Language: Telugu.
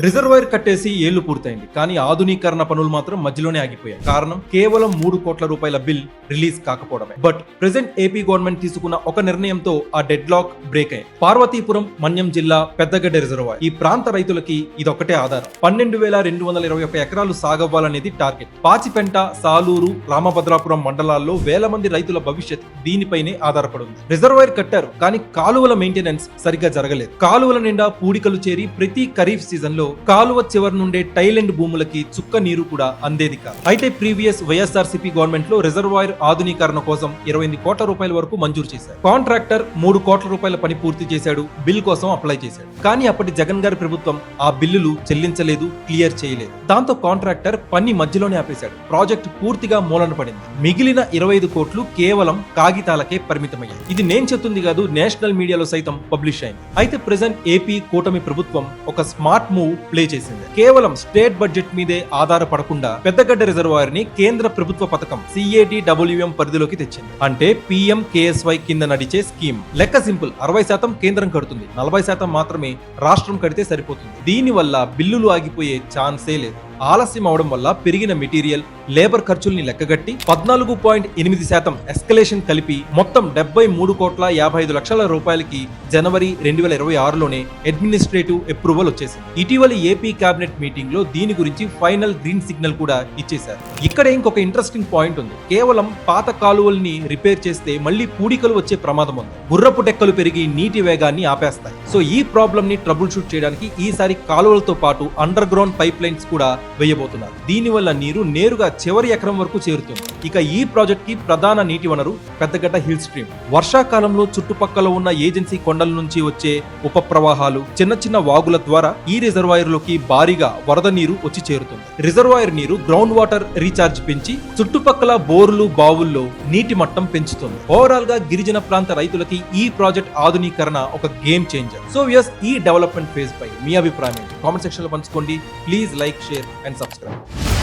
రిజర్వాయర్ కట్టేసి ఏళ్లు పూర్తయింది, కానీ ఆధునీకరణ పనులు మాత్రం మధ్యలోనే ఆగిపోయాయి. కారణం కేవలం 3 కోట్ల రూపాయల బిల్ రిలీజ్ కాకపోవడమే. బట్ ప్రెసెంట్ ఏపీ గవర్నమెంట్ తీసుకున్న ఒక నిర్ణయంతో ఆ డెడ్ లాక్ బ్రేక్ అయింది. పార్వతీపురం మన్యం జిల్లా పెద్దగడ్డ రిజర్వాయర్. ఈ ప్రాంత రైతులకి ఇదొక్కటే ఆధారం. 12,221 ఎకరాలు సాగవ్వాలనేది టార్గెట్. పాచిపెంట, సాలూరు, రామభద్రాపురం మండలాల్లో వేల మంది రైతుల భవిష్యత్ దీనిపైనే ఆధారపడింది. రిజర్వాయర్ కట్టారు, కానీ కాలువల మెయింటెనెన్స్ సరిగ్గా జరగలేదు. కాలువల నిండా పూడికలు చేరి ప్రతి ఖరీఫ్ సీజన్ లో కాలువ చివరి నుండే టైలెండ్ భూములకి చుక్క నీరు కూడా అందేది కాదు. అయితే ప్రీవియస్ వైఎస్ఆర్సీపీ గవర్నమెంట్ లో రిజర్వాయర్ ఆధునీకరణ కోసం 28 కోట్ల రూపాయల వరకు మంజూరు చేశారు. కాంట్రాక్టర్ 3 కోట్ల రూపాయల పని పూర్తి చేశాడు, బిల్ కోసం అప్లై చేశాడు. కానీ అప్పటి జగన్ గారి ప్రభుత్వం ఆ బిల్లులు చెల్లించలేదు, క్లియర్ చేయలేదు. దాంతో కాంట్రాక్టర్ పని మధ్యలోనే ఆపేశాడు. ప్రాజెక్ట్ పూర్తిగా మూలన పడింది. మిగిలిన 25 కోట్లు కేవలం కాగితాలకే పరిమితమయ్యాయి. ఇది నేను చెప్తుంది కాదు, నేషనల్ మీడియాలో సైతం పబ్లిష్ అయింది. అయితే ప్రెసెంట్ ఏపీ కూటమి ప్రభుత్వం ఒక స్మార్ట్ మూవ్ ప్లే చేసింది. కేవలం స్టేట్ బడ్జెట్ మీదే ఆధారపడకుండా పెద్దగడ్డ రిజర్వాయర్ ని కేంద్ర ప్రభుత్వ పథకం CADWM పరిధిలోకి తెచ్చింది. అంటే PMKSY కింద నడిచే స్కీమ్. లెక్క సింపుల్, 60% కేంద్రం కడుతుంది, 40% మాత్రమే రాష్ట్రం కడితే సరిపోతుంది. దీని వల్ల బిల్లులు ఆగిపోయే ఛాన్సే లేదు. ఆలస్యం అవడం వల్ల పెరిగిన మెటీరియల్, లేబర్ ఖర్చుల్ని లెక్కగట్టి 14.8% ఎస్కలేషన్ కలిపి మొత్తం 73 కోట్ల 55 లక్షల రూపాయలకి జనవరి 2026లోనే అడ్మినిస్ట్రేటివ్ అప్రూవల్ వచ్చేసింది. ఇటీవల ఏపీ కేబినెట్ మీటింగ్ లో దీని గురించి ఫైనల్ గ్రీన్ సిగ్నల్ కూడా ఇచ్చేశారు. ఇక్కడ ఇంకొక ఇంట్రెస్టింగ్ పాయింట్ ఉంది. కేవలం పాత కాలువల్ని రిపేర్ చేస్తే మళ్ళీ పూడికలు వచ్చే ప్రమాదం ఉంది. గుర్రపు డెక్కలు పెరిగి నీటి వేగాన్ని ఆపేస్తాయి. సో ఈ ప్రాబ్లమ్ ని ట్రబుల్ షూట్ చేయడానికి ఈసారి కాలువలతో పాటు అండర్ గ్రౌండ్ పైప్ లైన్స్ కూడా వేయబోతున్నారు. దీనివల్ల నీరు నేరుగా చివరి ఎకరం వరకు చేరుతుంది. ఇక ఈ ప్రాజెక్ట్ కి ప్రధాన నీటి వనరు పెద్దగడ్డ హిల్ స్ట్రీమ్. వర్షాకాలంలో చుట్టుపక్కల ఉన్న ఏజెన్సీ కొండల నుంచి వచ్చే ఉప ప్రవాహాలు, చిన్న చిన్న వాగుల ద్వారా ఈ రిజర్వాయర్ లోకి భారీగా వరద నీరు వచ్చి చేరుతుంది. రిజర్వాయర్ నీరు గ్రౌండ్ వాటర్ రీఛార్జ్ పెంచి చుట్టుపక్కల బోర్లు, బావుల్లో నీటి మట్టం పెంచుతుంది. ఓవరాల్ గా గిరిజన ప్రాంత రైతులకి ఈ ప్రాజెక్ట్ ఆధునీకరణ ఒక గేమ్ చేంజర్. సో వ్యూయర్స్, ఈ డెవలప్మెంట్ ఫేజ్ పై మీ అభిప్రాయం కామెంట్ సెక్షన్ లో పంచుకోండి. Please like, share and subscribe.